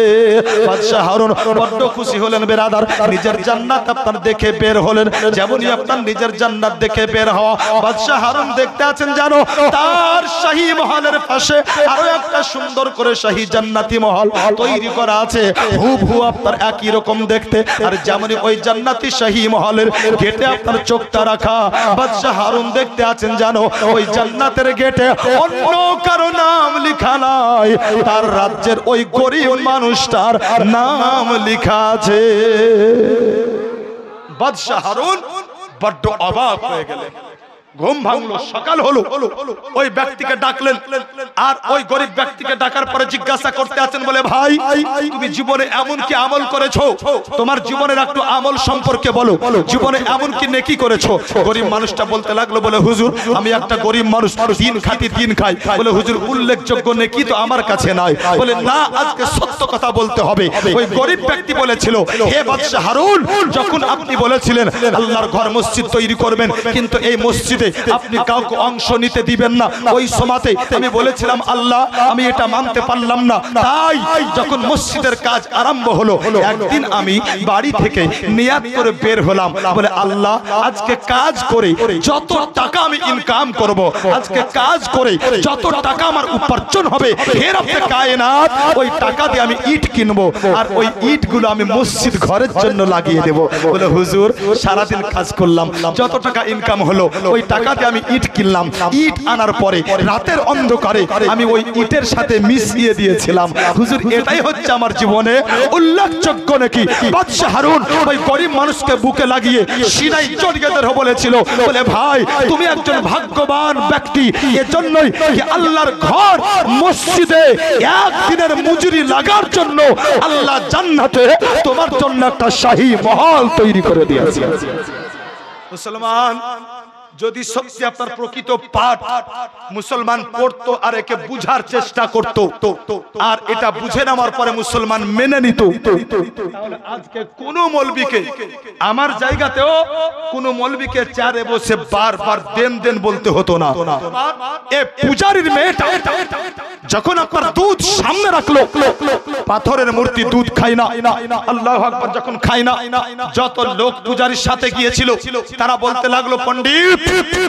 বাদশাহ হারুন বড্ড খুশি হলেন বিরাদার, নিজের জান্নাত আপনার দেখে বের হলেন। যেমনই আপনার নিজের জান্নাত দেখে বের হওয়া, বাদশাহ হারুন দেখতে আছেন জানো তার শাহী মহলের পাশে আরো একটা সুন্দর করে শাহী জান্নাতি মহল তৈরি করা আছে, হুবহু আপনার একই রকম দেখতে। আর যেমনই ওই জান্নাতি শাহী মহলের গেটে আপনার চোখটা রাখা, বাদশাহ হারুন দেখতে আছেন জানো ওই জান্নাতের গেটে অন্য কারো নাম লেখা নাই, তার রাজ্যের ওই গরিব মানুষটার নাম লেখা আছে। বাদশাহ হারুন বড্ড অবাক হয়ে গেলেন, ঘুম ভাঙলো, সকাল হলো, ওই ব্যক্তিকে ডাকলেন, আর ওই গরিব ব্যক্তিকে ডাকার পরে জিজ্ঞাসা করতে আছেন বলে ভাই, তুমি জীবনে এমন কি আমল করেছো? তোমার জীবনের একটু আমল সম্পর্কে বলো, জীবনে এমন কি নেকি করেছো? গরিব মানুষটা বলতে লাগলো বলে হুজুর, আমি একটা গরিব মানুষ, দিন খাটি দিন খাই। বলে হুজুর, উল্লেখযোগ্য নেকি তো আমার কাছে নাই। বলে না, আজকে সত্য কথা বলতে হবে। ওই গরিব ব্যক্তি বলেছিল, হে বাদশাহ হারুন, যখন আপনি বলেছিলেন আল্লাহর ঘর মসজিদ তৈরি করবেন, কিন্তু এই মসজিদ আপনি কাউকে অংশ নিতে দিবেন না, ওই সময়তে আমি বলেছিলাম আল্লাহ, আমি এটা মানতে পারলাম না। তাই যখন মসজিদের কাজ আরম্ভ হলো, একদিন আমি বাড়ি থেকে নিয়াত করে বের হলাম, বলে আল্লাহ, আজকে কাজ করে যত টাকা আমি ইনকাম করব, আজকে কাজ করে যত টাকা আমার উপার্জন হবে, হে রব্বে কায়নাত, ওই টাকা দিয়ে আমি ইট কিনবো, আর ওই ইটগুলো আমি মসজিদ ঘরের জন্য লাগিয়ে দেব। বলে হুজুর, সারাদিন কাজ করলাম, যত টাকা ইনকাম হলো ওই টাকাতে আমি ইট কিনলাম, ইট আনার পরে রাতের অন্ধকারে আমি ওই ইটের সাথে মিশিয়ে দিয়েছিলাম। হুজুর, এটাই হচ্ছে আমার জীবনে উল্লেখযোগ্য নাকি? বাদশাহ হারুন ওই গরিব মানুষকে বুকে লাগিয়ে সিনাই জড়িয়ে ধরে বলেছিল, বলে ভাই, তুমি একজন ভাগ্যবান ব্যক্তি, এজন্যই কি আল্লাহর ঘর মসজিদে একদিনের মজুরি লাগার জন্য আল্লাহ জান্নাতে তোমার জন্য একটা শাহী মহল তৈরি করে দিয়েছে। মুসলমান, যদি সত্যি আপনার প্রকৃত পাঠ মুসলমান পড়তো আর একে বুঝার চেষ্টা করত, আর এটা বুঝে নেওয়ার পরে মুসলমান মেনে নিত, তাহলে আজকে কোন মৌলবীকে, আমার জায়গাতেও কোন মৌলবীকে চারে বসে বারবার দেন দেন বলতে হতো না। এ পূজারীর মেয়েটা যখন আপনার দুধ সামনে রাখলো, পাথরের মূর্তি দুধ খায় না, আল্লাহু আকবার যখন খায় না, যত লোক পূজারীর সাথে গিয়েছিল তারা বলতে লাগলো, পণ্ডিত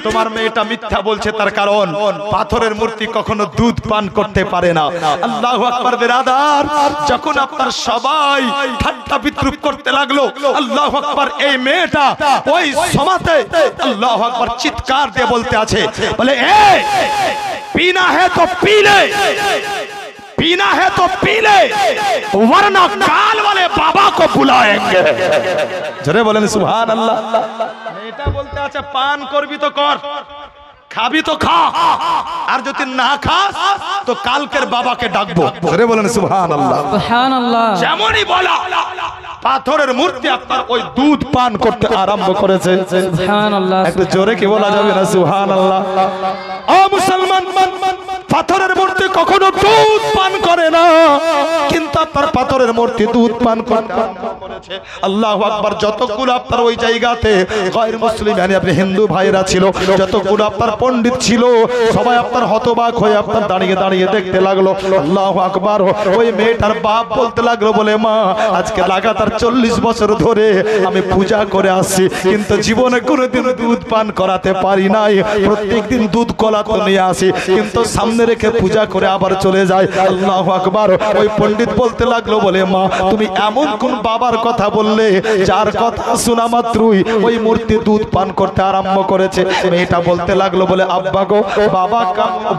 তোমার মেয়েটা মিথ্যা বলছে, তার কারণ পাথরের মূর্তি কখনো দুধ পান করতে পারে না। আল্লাহু আকবার বেরাদার, যখন আপনার সবাই ঠাট্টা বিদ্রুপ করতে লাগলো, আল্লাহু আকবার এই মেয়েটা ওই সমাতে আল্লাহু আকবার চিৎকার দিয়ে বলতে আছে, বলে এ पीना है तो पी ले, पीना है तो पी ले, वरना काल वाले बाबा को बुलाएंगे। जरे बोलें सुभान अल्लाह। बेटा बोलते अच्छा पान करबी तो कर, খাবি তো খা, আর যদি না খাস তো কালকের বাবাকে ডাকবো। জোরে বলেন সুবহানাল্লাহ। সুবহানাল্লাহ। যেমনই বলা পাথরের মূর্তি আপনার ওই দুধ পান করতে আরম্ভ করেছে। সুবহানাল্লাহ। একটু জোরে কি বলা যাবে না সুবহানাল্লাহ? ও মুসলমান, পাথরের মূর্তি কখনো দুধ পান করে না, কিন্তু আপনার পাথরের মূর্তি দুধ পান করেছে। আল্লাহু আকবার। যতগুলো আপনার ওই জায়গাতে গায়র মুসলিম মানে আপনি হিন্দু ভাইরা ছিল, যতগুলো আপনার পণ্ডিত ছিল, সবাই আপনার হতবাক হয়ে আপনার দাঁড়িয়ে দাঁড়িয়ে দেখতে লাগলো। আল্লাহু আকবার। ওই মেয়েটার বাপ বলতে লাগলো, বলে মা আজকে লাগাতার 40 বছর ধরে আমি পূজা করে আসছি, কিন্তু জীবনে কোনোদিন দুধ পান করাতে পারি নাই। প্রত্যেকদিন দুধ কলা তো নিয়ে আসি, কিন্তু সামনে রেখে পূজা করে আবার চলে যায়। আল্লাহু আকবার। ওই পণ্ডিত বলতে লাগলো, বলে মা তুমি এমন কোন বাবার কথা বললে যার কথা শোনা মাত্রই ওই মূর্তি দুধ পান করতে আরম্ভ করেছে? মেয়েটা বলতে লাগলো, বলে আব্বা গো,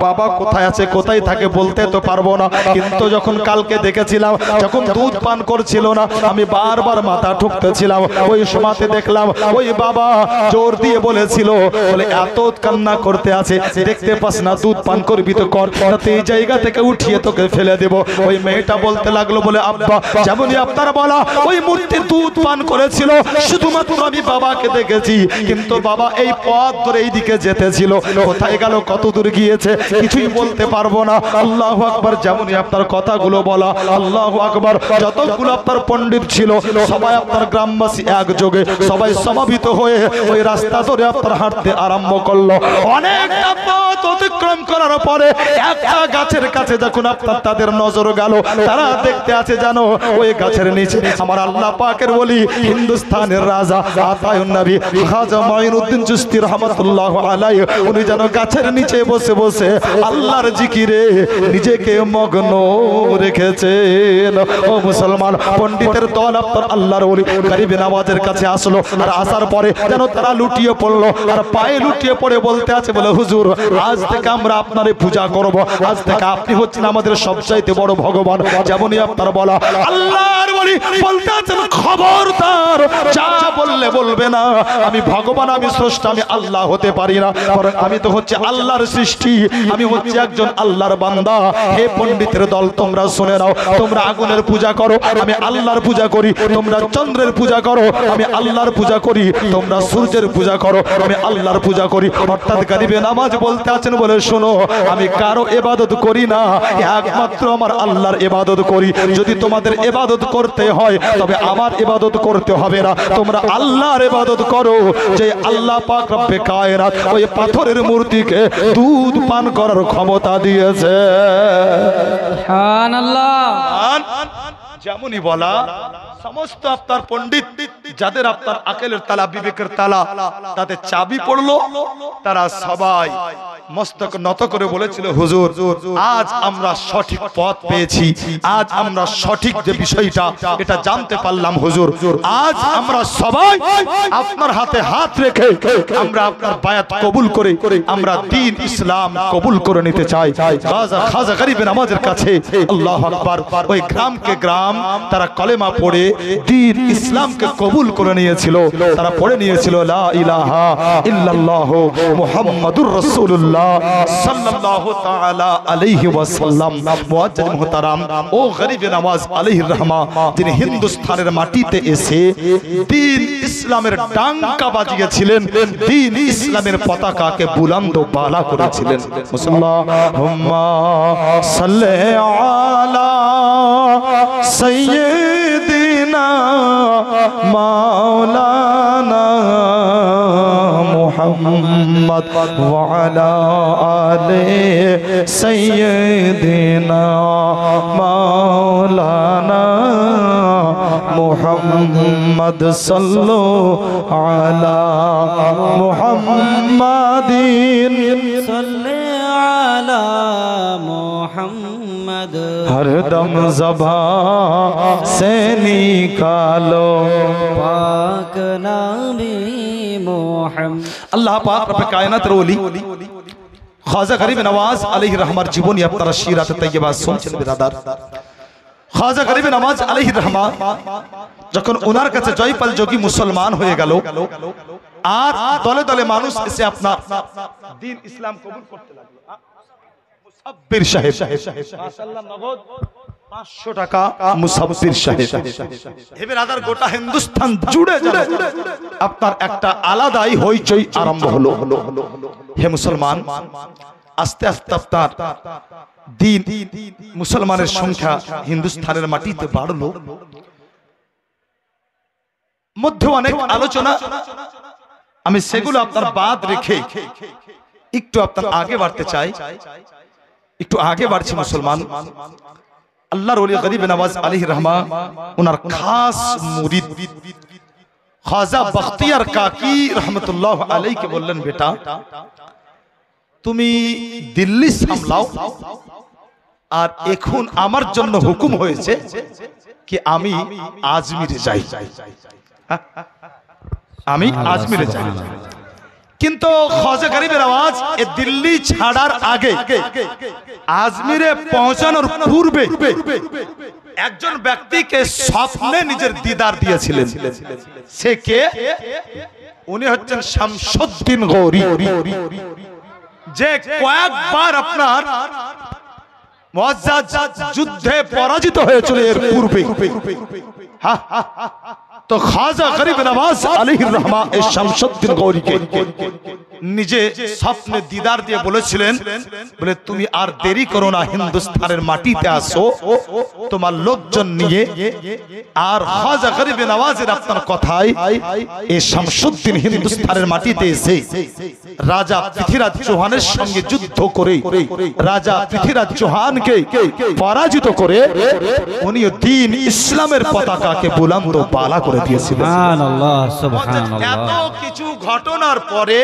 বাবা কোথায় আছে কোথায় থাকে বলতে তো পারবো না, কিন্তু যখন কালকে দেখেছিলাম যখন দুধ পান করছিল না, আমি বারবার মাথা ঠুকতেছিলাম, ওই সময়তে দেখলাম ওই বাবা জোর দিয়ে বলেছিল, বলে এত কান্না করতে আছে, দেখতে পাস না দুধ পান করবি তো কর, তাতে এই জায়গা থেকে উঠিয়ে তোকে ফেলে দেব। ওই মেয়েটা বলতে লাগলো, বলে আব্বা যেমনই আপনার বলা ওই মূর্তি দুধ পান করেছিল, শুধুমাত্র আমি বাবাকে দেখেছি, কিন্তু বাবা এই পথ ধরে এই দিকে যেতেছিল, কোথায় গেল কত দূর গিয়েছে কিছুই বলতে পারবো না। আল্লাহু আকবার। যেমনই আপনার কথাগুলো বলা, আল্লাহু আকবার, যতগুলো আপনার পণ্ডিত ছিল সবাই আপনার গ্রামবাসী একযোগে সবাই সমাবেত হয়ে ওই রাস্তা ধরে আপনার হাঁটতে আরম্ভ করলো। অনেকটা পথ অতিক্রম করার পরে একটা গাছের কাছে যখন আপনার তাদের নজর গেল, তারা দেখতে আছে জানো ওই গাছের নিচে আমার আল্লাহ পাকের ওলি হিন্দুস্তানের রাজা আতাউন নবী খাজা মাইনুদ্দিন চিশতি রাহমাতুল্লাহ আলাইহি, উনি যেন গাছের নিচে বসে বসে আল্লাহর জিকিরে নিজেকে মগ্ন রেখেছেন। ও মুসলমান, পণ্ডিতের দল আপনার আল্লাহর ওলি গরিবে নওয়াজের কাছে আসলো, আর আসার পরে যেন তারা লুটিয়ে পড়লো, আর পায়ে লুটিয়ে পড়ে বলতে আছে, বলে হুজুর আজ থেকে আমরা আপনারই পূজা করব, আজ থেকে আপনি হচ্ছেন আমাদের সবচাইতে বড় ভগবান। যেমনই আপনার বলা, আল্লাহর ওলি বলতে আছেন, খবরদার যা বললে বলবে না, আমি ভগবান, আমি স্রষ্টা, আমি আল্লাহ হতে পারি না, কারণ আমি তো হচ্ছে আল্লাহর সৃষ্টি, আমি হচ্ছে একজন আল্লাহর বান্দা। হে পণ্ডিতের দল, তোমরা শুনে নাও, তোমরা আগুনের পূজা করো, আমি আল্লাহর পূজা করি, তোমরা চন্দ্রের পূজা করো, আমি আল্লাহর পূজা করি, তোমরা সূর্যের পূজা করো, আমি আল্লাহর পূজা করি। অর্থাৎ গরিবে নামাজ বলতে আছেন, বলে শোনো আমি কারো ইবাদত করি না, একমাত্র আমার আল্লাহর ইবাদত করি। যদি তোমাদের ইবাদত করতে হয় তবে আমার ইবাদত করতে হবে না, তোমরা আল্লাহর ইবাদত করো, যে আল্লাহ পাক রব্বে কায়নাত ওই পাথরের মূর্তিকে দুধ পান করার ক্ষমতা দিয়েছে। সুবহানাল্লাহ। যেমনই বলা সমস্ত আপনার পণ্ডিত যাদের আপনার আকেলের তালা, বিবেকের তালা, তাদের চাবি পড়লো, তারা সবাই মস্তক নত করে বলেছিল, হুজুর আজ আমরা সঠিক পথ পেয়েছি, আজ আমরা সঠিক যে বিষয়টা এটা জানতে পারলাম হুজুর, আজ আমরা সবাই আপনার হাতে হাত রেখে আমরা আপনার বায়াত কবুল করে আমরা দ্বীন ইসলাম কবুল করে নিতে চাই। খাজা গরিবে নওয়াজের কাছে আল্লাহু আকবার, ওই গ্রামকে গ্রাম তারা কলেমা পড়ে দ্বীন ইসলামকে কবুল করে নিয়েছিল। তারা পড়ে নিয়েছিল লা ইলাহা ইল্লাল্লাহ মুহাম্মাদুর রাসূলুল্লাহ সাল্লাল্লাহু তাআলা আলাইহি ওয়াসাল্লাম। মুআজ্জিজ মুহতারাম ও গরিবে নওয়াজ আলাইহির রহমা, তিনি হিন্দুস্তানের মাটিতে এসে দ্বীন ইসলামের ডাঙ্কা বাজিয়েছিলেন, দ্বীন ইসলামের পতাকাকে বুলন্দ বালা করেছিলেন। আল্লাহুম্মা সাল্লি আলা সাইয়্যিদিনা মাওলানা মুহাম্মদ ওয়া আলা আলি সাইয়্যিদিনা মাওলানা মুহাম্মদ সাল্লু আলা মুহাম্মাদিন সাল্লি আলা মুহাম্মদ। हर दम ज़बान से निकालो पाक नामी मुहम्मद। अल्लाह पाक रब कायनात रोली ख्वाजा गरीब नवाज अलैहि रहमार जीवनी আপনারা সিরাতে তাইয়্যিবা শুনছেন বিরাদার। খ্বাজা গরিব নওয়াজ আলাইহির রহমা যখন ওনার কাছে জয়পাল যোগী মুসলমান হয়ে গেল, আর দলে দলে মানুষ এসে আপনার দ্বীন ইসলাম কবুল করতে লাগলো। মুসাব্বির সাহেব মাশাআল্লাহ নগদ 500 টাকা মুসাব্বির সাহেব। হে বিরাদার, গোটা হিন্দুস্তান জুড়ে যাবে আপনার একটা আলাদাই হইচই আরম্ভ হলো। হে মুসলমান, আস্তে আস্তে আপনার দ্বীন মুসলমানের সংখ্যা হিন্দুস্তানের মাটিতে বাড়লো। মধ্যে অনেক আলোচনা, আমি সেগুলো আপনার বাদ রেখে একটু আপনার আগে বাড়তে চাই। একটু আগে বাড়ছি মুসলমান। আল্লাহর ওলি গরিব নওয়াজ আলাইহির রহমা ওনার খাস মুরিদ খ্বাজা বখতিয়ার কাকি রহমতুল্লাহ আলাইহিকে বললেন, বেটা তুমি দিল্লি সামলাও, আর এখন আমার জন্য হুকুম হয়েছে কি আমি আজমিরে যাই, আমি আজমিরে যাই। কিন্তু খ্বাজা গরিব নওয়াজ এ দিল্লি ছাড়ার আগে আজমিরে পৌঁছানোর পূর্বে একজন ব্যক্তিকে স্বপ্নে নিজের দিদার দিয়েছিলেন। সে কে? উনি হচ্ছেন শামসুদ্দিন গৌরী, যে কয়েকবার আপনার মুআজ্জাজ যুদ্ধে পরাজিত হয়েছিল এর পূর্বে। তো খ্বাজা গরিব নওয়াজ আলাইহির রহমা এই শামসুদ্দিন গৌরীকে নিজে স্বপ্নে দিদার দিয়ে বলেছিলেন, বলে তুমি আর দেরি করো না, হিন্দুস্তানের মাটিতে আসো তোমার লোকজন নিয়ে। আর খ্বাজা গরিব নওয়াজের আপনার কথায় এই শামসুদ্দিন হিন্দুস্তানের মাটিতে এসে রাজা পৃথ্বীরাজ চৌহানের সঙ্গে যুদ্ধ করে রাজা পৃথ্বীরাজ চৌহানকে পরাজিত করে উনি দ্বীন ইসলামের পতাকাকে বুলন্দ বালা করে দিয়েছিলেন। সুবহানাল্লাহ, সুবহানাল্লাহ। এত কিছু ঘটনার পরে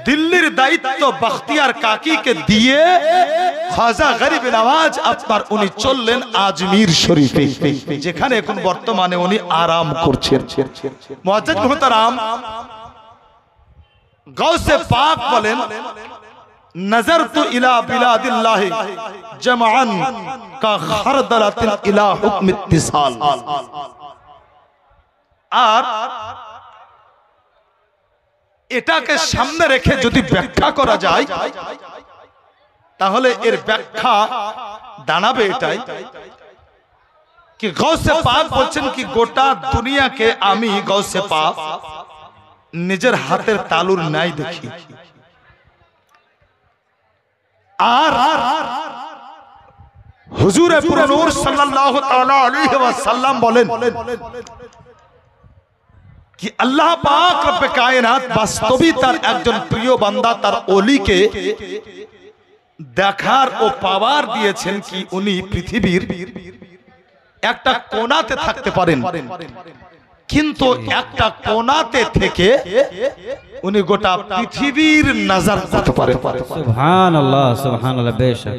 দিল্লির দায়িত্ব বখতিয়ার কাকিকে দিয়ে খ্বাজা গরিব নওয়াজ আপনার উনি চললেন আজমির শরীফে, যেখানে এখন বর্তমানে উনি আরাম করছেন। মুআজ্জিজ মুহতারাম গাউসে পাক বলেন, নজরতু ইলা বিলাদিল্লাহ জামআন কা খারদালাতিন ইলা হুকম ইত্তিসাল। আর এটাকে সামনে রেখে যদি ব্যাখ্যা করা যায় তাহলে এর ব্যাখ্যা দাঁড়াবে এটাই कि गौसे पाक বলছেন কি গোটা দুনিয়াকে আমি গৌসে পাক নিজের হাতের তালুর নাই দেখি। আর হুজুরে পুরে নূর সাল্লাল্লাহু তাআলা আলাইহি ওয়াসাল্লাম বলেন कि अल्लाह पाक रब्बे कायनात वास्तविक तार একজন প্রিয় বান্দা তার ওলিকে দেখার ও পাওয়ার দিয়েছেন কি উনি পৃথিবীর একটা কোণাতে থাকতে পারেন, কিন্তু একটা কোণাতে থেকে উনি গোটা পৃথিবীর নজর করতে পারেন। সুবহানাল্লাহ, সুবহানাল্লাহ। বেশক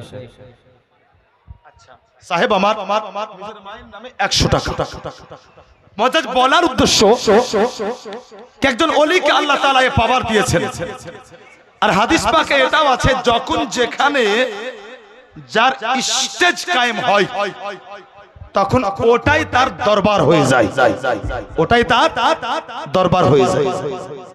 সাহেব আমার নিজের মায়ের নামে 100 টাকা মজাজ বলার উদ্দেশ্য কি একজন ওলিকে আল্লাহ তাআলা এই পাওয়ার দিয়েছেন। আর হাদিস পাকে এটাও আছে যখন যেখানে যার স্টেজ কায়েম হয় তখন ওটাই তার দরবার হয়ে যায়, ওটাই তার দরবার হয়ে যায়।